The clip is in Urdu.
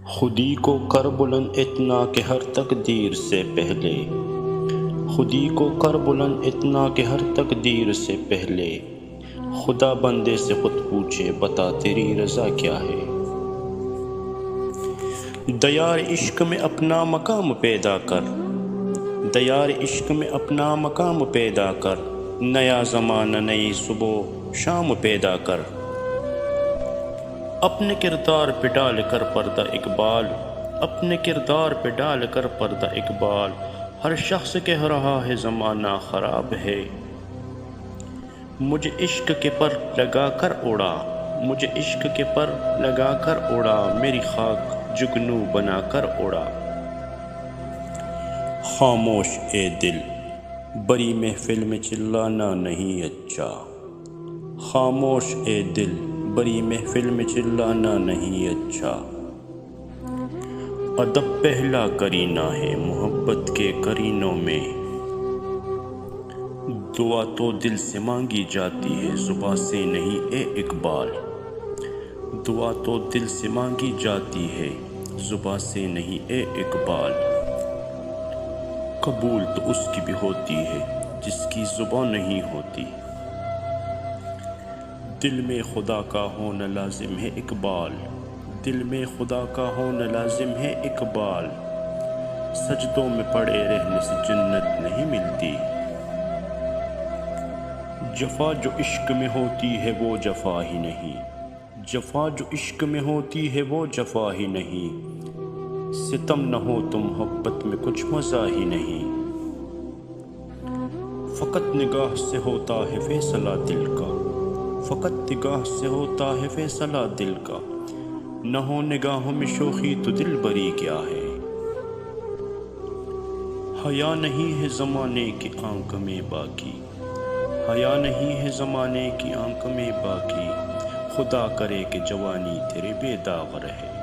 خودی کو کر بلند اتنا کہ ہر تقدیر سے پہلے، خودی کو کر بلند اتنا کہ ہر تقدیر سے پہلے، خدا بندے سے خود پوچھے بتا تیری رضا کیا ہے۔ دیار عشق میں اپنا مقام پیدا کر، دیار عشق میں اپنا مقام پیدا کر، نیا زمانہ نئی صبح شام پیدا کر۔ اپنے کردار پہ ڈال کر پردہ اقبال، اپنے کردار پہ ڈال کر پردہ اقبال، ہر شخص کہہ رہا ہے زمانہ خراب ہے۔ مجھے عشق کے پر لگا کر اڑا، مجھے عشق کے پر لگا کر اڑا، میری خاک جگنو بنا کر اڑا۔ خاموش اے دل، بڑی محفل میں چلانا نہیں اچھا، خاموش اے دل، بڑی محفل میں چلانا نہیں اچھا۔ ادب پہلا کرینہ ہے محبت کے کرینوں میں، دعا تو دل سے مانگی جاتی ہے زباں سے نہیں اے اقبال، دعا تو دل سے مانگی جاتی ہے زباں سے نہیں اے اقبال۔ قبول تو اس کی بھی ہوتی ہے جس کی زبان نہیں ہوتی، دل میں خدا کا ہونا لازم ہے اقبال، دل میں خدا کا ہونا لازم ہے اقبال۔ سجدوں میں پڑے رہنے سے جنت نہیں ملتی، جفا جو عشق میں ہوتی ہے وہ جفا ہی نہیں، جفا جو عشق میں ہوتی ہے وہ جفا ہی نہیں، ستم نہ ہو تو محبت میں کچھ مزہ ہی نہیں۔ فقط نگاہ سے ہوتا ہے فیصلہ دل کا، فقط نگاہ سے ہوتا ہے فیصلہ دل کا، نہ ہو نگاہوں میں شوخی تو دل بری کیا ہے۔ حیا نہیں ہے زمانے کی آنکھ میں باقی، حیا نہیں ہے زمانے کی آنکھ میں باقی، خدا کرے کہ جوانی تیرے بے داغ رہے۔